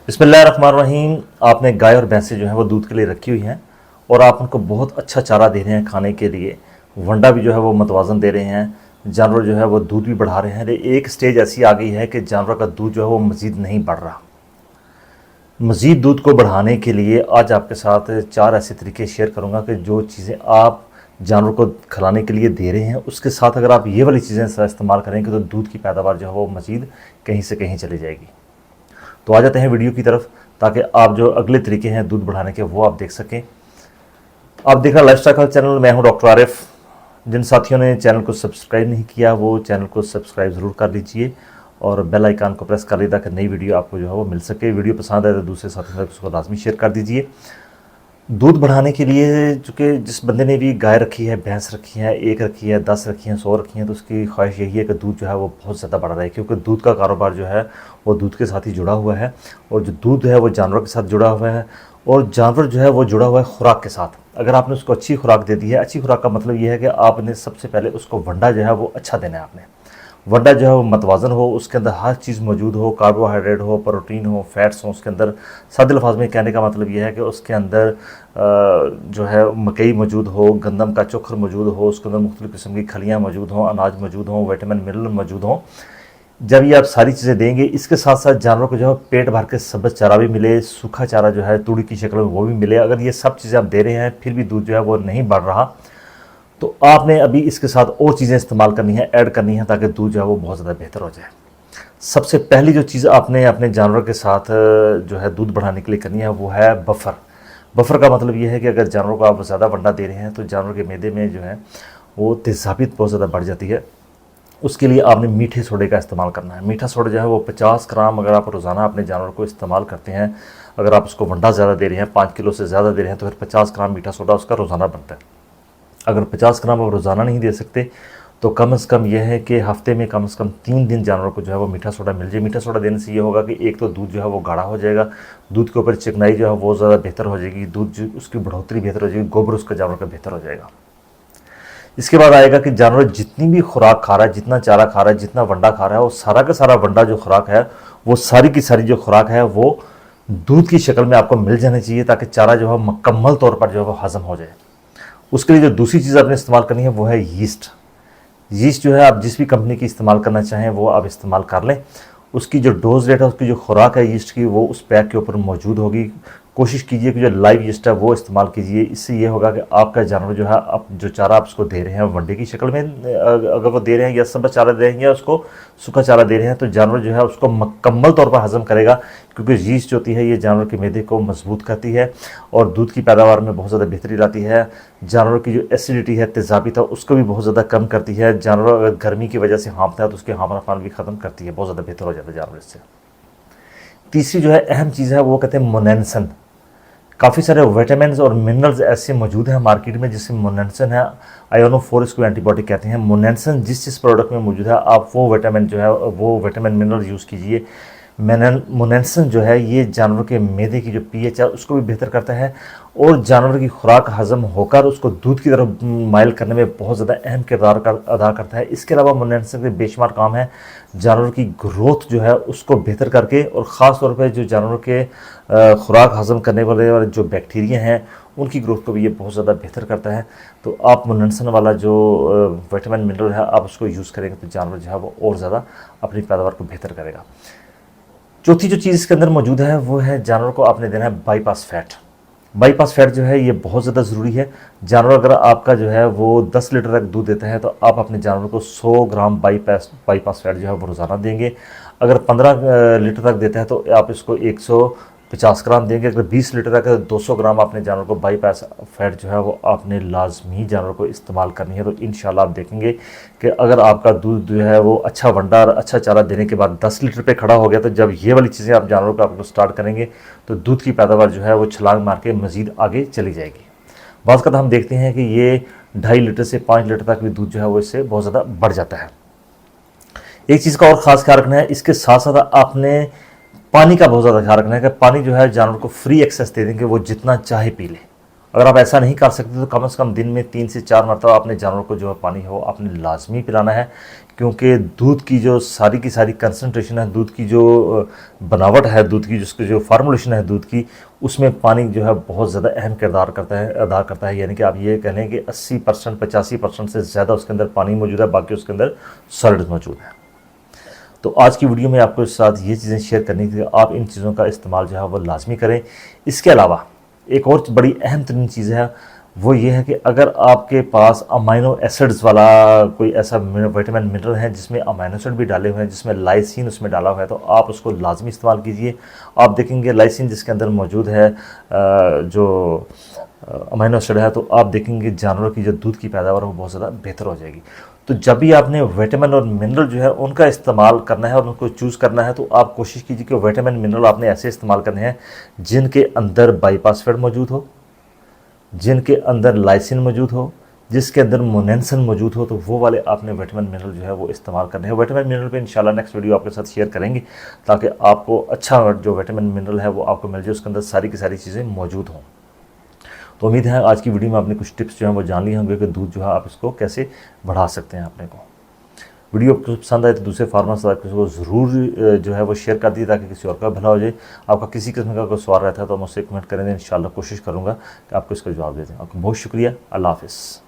बिस्मिल्लाहिर्रहमानिर्रहीम। आपने गाय और भैंसें जो हैं वो दूध के लिए रखी हुई हैं और आप उनको बहुत अच्छा चारा दे रहे हैं खाने के लिए। वंडा भी जो है वो मतवाज़न दे रहे हैं, जानवर जो है वो दूध भी बढ़ा रहे हैं। एक स्टेज ऐसी आ गई है कि जानवर का दूध जो है वो मज़ीद नहीं बढ़ रहा। मज़ीद दूध को बढ़ाने के लिए आज आपके साथ 4 ऐसे तरीके शेयर करूँगा कि जो चीज़ें आप जानवर को खिलाने के लिए दे रहे हैं उसके साथ अगर आप ये वाली चीज़ें इस्तेमाल करेंगे तो दूध की पैदावार जो है वो मज़ीद कहीं से कहीं चली जाएगी। तो आ जाते हैं वीडियो की तरफ ताकि आप जो अगले तरीके हैं दूध बढ़ाने के वो आप देख सकें। आप देख रहे लाइफस्टाइल चैनल, मैं हूं डॉक्टर आरिफ। जिन साथियों ने चैनल को सब्सक्राइब नहीं किया वो चैनल को सब्सक्राइब ज़रूर कर लीजिए और बेल आइकन को प्रेस कर लीजिए ताकि नई वीडियो आपको जो है वो मिल सके। वीडियो पसंद आए तो दूसरे साथियों तक उसको लाजमी शेयर कर दीजिए। दूध बढ़ाने के लिए चूँकि जिस बंदे ने भी गाय रखी है, भैंस रखी है, 1 रखी है, 10 रखी है, 100 रखी है, तो उसकी ख्वाहिश यही है कि दूध जो है वो बहुत ज़्यादा बढ़ रहा है, क्योंकि दूध का कारोबार जो है वो दूध के साथ ही जुड़ा हुआ है। और जो दूध है वो जानवर के साथ जुड़ा हुआ है और जानवर जो है वो जुड़ा हुआ है खुराक के साथ। अगर आपने उसको अच्छी खुराक दे दी है, अच्छी खुराक का मतलब ये है कि आपने सबसे पहले उसको वंडा जो है वो अच्छा देना है। आपने वंडा जो है वो मतवाज़न हो, उसके अंदर हर चीज़ मौजूद हो, कार्बोहाइड्रेट हो, प्रोटीन हो, फैट्स हो उसके अंदर। सादे अल्फाज में कहने का मतलब ये है कि उसके अंदर जो है मकई मौजूद हो, गंदम का चोखर मौजूद हो, उसके अंदर मुख्तलिफ़ किस्म की खलियाँ मौजूद हों, अनाज मौजूद हों, विटामिन मिनरल मौजूद हों। जब ये आप सारी चीज़ें देंगे, इसके साथ साथ जानवर को जो है पेट भर के सब्ज़ चारा भी मिले, सूखा चारा जो है तूड़ी की शक्ल में वो भी मिले। अगर ये सब चीज़ें आप दे रहे हैं फिर भी दूध जो है वो नहीं बढ़ रहा, तो आपने अभी इसके साथ और चीज़ें इस्तेमाल करनी है, ऐड करनी है, ताकि दूध जो है वो बहुत ज़्यादा बेहतर हो जाए। सबसे पहली जो चीज़ आपने अपने जानवर के साथ जो है दूध बढ़ाने के लिए करनी है वो है बफर। बफर का मतलब ये है कि अगर जानवर को आप ज़्यादा वंडा दे रहे हैं तो जानवर के मैदे में जो है वो तेज़ाबियत बहुत ज़्यादा बढ़ जाती है। उसके लिए आपने मीठे सोडे का इस्तेमाल करना है। मीठा सोडा जो है वो 50 ग्राम अगर आप रोज़ाना अपने जानवर को इस्तेमाल करते हैं, अगर आप उसको वंडा ज़्यादा दे रहे हैं, 5 किलो से ज़्यादा दे रहे हैं, तो फिर 50 ग्राम मीठा सोडा उसका रोज़ाना बनता है। अगर 50 ग्राम आप रोज़ाना नहीं दे सकते तो कम से कम यह है कि हफ्ते में कम से कम 3 दिन जानवर को जो है वो मीठा सोडा मिल जाए। मीठा सोडा देने से ये होगा कि एक तो दूध जो है वो गाढ़ा हो जाएगा, दूध के ऊपर चिकनाई जो है वो ज़्यादा बेहतर हो जाएगी, दूध जो उसकी बढ़ोतरी बेहतर हो जाएगी, गोबर उसका जानवर का बेहतर हो जाएगा। इसके बाद आएगा कि जानवर जितनी भी खुराक खा रहा है, जितना चारा खा रहा है, जितना वंडा खा रहा है, वो सारा का सारा वंडा जो खुराक है वो सारी की सारी जो खुराक है वो दूध की शक्ल में आपको मिल जानी चाहिए, ताकि चारा जो है मुकम्मल तौर पर जो है वो हज़म हो जाए। उसके लिए जो दूसरी चीज़ आपने इस्तेमाल करनी है वो है यीस्ट। यीस्ट जो है आप जिस भी कंपनी की इस्तेमाल करना चाहें वो आप इस्तेमाल कर लें। उसकी जो डोज रेट है, उसकी जो खुराक है यीस्ट की, वो उस पैक के ऊपर मौजूद होगी। कोशिश कीजिए कि जो लाइव यीस्ट है वो इस्तेमाल कीजिए। इससे ये होगा कि आपका जानवर जो है, आप जो चारा आप उसको दे रहे हैं वंडे की शक्ल में अगर वो दे रहे हैं, या सब्ज़ चारा दे रहे हैं या उसको सूखा चारा दे रहे हैं, तो जानवर जो है उसको मुकम्मल तौर पर हज़म करेगा, क्योंकि यीस्ट जो होती है ये जानवर के मैदे को मजबूत करती है और दूध की पैदावार में बहुत ज़्यादा बेहतरी लाती है। जानवर की जो एसिडिटी है, तेज़ाबियत है, उसको भी बहुत ज़्यादा कम करती है। जानवर अगर गर्मी की वजह से हाँफता है तो उसके हाँफनापन भी ख़त्म करती है, बहुत ज़्यादा बेहतर हो जाता है जानवर इससे। तीसरी जो है अहम चीज़ है वो कहते हैं मोनेंसन। काफ़ी सारे विटामिन और मिनरल्स ऐसे मौजूद हैं मार्केट में, जिसमें मोनेंसन है, आयोनो-4 इसको एंटीबायोटिक कहते हैं। मोनेंसन जिस प्रोडक्ट में मौजूद है, आप वो विटामिन जो है वो विटामिन मिनरल यूज़ कीजिए। मोनेंसन जो है ये जानवर के मैदे की जो पीएच है उसको भी बेहतर करता है और जानवर की खुराक हज़म होकर उसको दूध की तरफ माइल करने में बहुत ज़्यादा अहम किरदार अदा करता है। इसके अलावा मोनेंसन के बेशुमार काम है जानवर की ग्रोथ जो है उसको बेहतर करके, और ख़ास तौर पर जो जानवर के खुराक हज़म करने वाले जो बैक्टीरिया हैं उनकी ग्रोथ को भी ये बहुत ज़्यादा बेहतर करता है। तो आप मोनेंसन वाला जो विटामिन मिनरल है आप उसको यूज़ करेंगे तो जानवर जो है वो और ज़्यादा अपनी पैदावार को बेहतर करेगा। चौथी जो चीज़ इसके अंदर मौजूद है वो है जानवर को आपने देना है बाईपास फैट। बाईपास फैट जो है ये बहुत ज़्यादा ज़रूरी है। जानवर अगर आपका जो है वो 10 लीटर तक दूध देता है तो आप अपने जानवर को 100 ग्राम बाईपास फैट जो है वो रोज़ाना देंगे। अगर 15 लीटर तक देता है तो आप इसको 150 ग्राम देंगे। अगर 20 लीटर तक है तो 200 ग्राम अपने जानवर को बाईपास फैट जो है वो आपने लाजमी जानवर को इस्तेमाल करनी है। तो इंशाल्लाह आप देखेंगे कि अगर आपका दूध जो है वो अच्छा भंडार, अच्छा चारा देने के बाद 10 लीटर पे खड़ा हो गया, तो जब ये वाली चीज़ें आप जानवर को आपको स्टार्ट करेंगे तो दूध की पैदावार जो है वो छलांग मार के मज़ीद आगे चली जाएगी। बाज़ हम देखते हैं कि ये 2.5 लीटर से 5 लीटर तक भी दूध जो है वो इससे बहुत ज़्यादा बढ़ जाता है। एक चीज़ का और ख़ास ख्याल रखना है, इसके साथ साथ आपने पानी का बहुत ज़्यादा ख्याल रखना है कि पानी जो है जानवर को फ्री एक्सेस दे देंगे, वो जितना चाहे पी ले। अगर आप ऐसा नहीं कर सकते तो कम से कम दिन में 3 से 4 मरतबा अपने जानवर को जो है पानी हो आपने लाजमी पिलाना है, क्योंकि दूध की जो सारी की सारी कंसंट्रेशन है, दूध की जो बनावट है, दूध की जिसकी जो फार्मूलेशन है दूध की, उसमें पानी जो है बहुत ज़्यादा अहम किरदार अदा करता है। यानी कि आप ये कह लें कि 80% 85% से ज़्यादा उसके अंदर पानी मौजूद है, बाकी उसके अंदर सॉलिड मौजूद है। तो आज की वीडियो में आपको साथ ये चीज़ें शेयर करनी थी, आप इन चीज़ों का इस्तेमाल जो है वो लाजमी करें। इसके अलावा एक और बड़ी अहम तरीन चीज़ है, वो ये है कि अगर आपके पास अमाइनो एसिड्स वाला कोई ऐसा विटामिन मिनरल है जिसमें अमाइनो एसिड भी डाले हुए हैं, जिसमें लाइसिन उसमें डाला हुआ है, तो आप उसको लाजमी इस्तेमाल कीजिए। आप देखेंगे लाइसिन जिसके अंदर मौजूद है, जो अमाइनो एसिड है, तो आप देखेंगे जानवरों की जो दूध की पैदावार वो बहुत ज़्यादा बेहतर हो जाएगी। तो जब भी आपने विटामिन और मिनरल जो है उनका इस्तेमाल करना है और उनको चूज़ करना है, तो आप कोशिश कीजिए कि विटामिन मिनरल आपने ऐसे इस्तेमाल करने हैं जिनके अंदर बाईपासफेट मौजूद हो, जिनके अंदर लाइसिन मौजूद हो, जिसके अंदर मोनेंसन मौजूद हो, तो वो वाले आपने विटामिन मिनरल जो है वो इस्तेमाल करने हैं। विटामिन मिनरल पे इंशाल्लाह नेक्स्ट वीडियो आपके साथ शेयर करेंगे, ताकि आपको अच्छा जो विटामिन मिनरल है वो आपको मिल जाए, उसके अंदर सारी की सारी चीज़ें मौजूद हों। तो उम्मीद है आज की वीडियो में आपने कुछ टिप्स जो हैं वो जान लिए होंगे कि दूध जो है आप इसको कैसे बढ़ा सकते हैं अपने को। वीडियो आपको पसंद आए तो दूसरे फार्मर्स को ज़रूर जो है वो शेयर कर दिए, ताकि किसी और का भला हो जाए। आपका किसी किस्म का कोई सवाल रहता है तो मुझसे कमेंट करेंगे, इंशाल्लाह कोशिश करूँगा कि आपको इसका जवाब दे दें। आपको बहुत शुक्रिया। अल्लाह हाफ़िज़।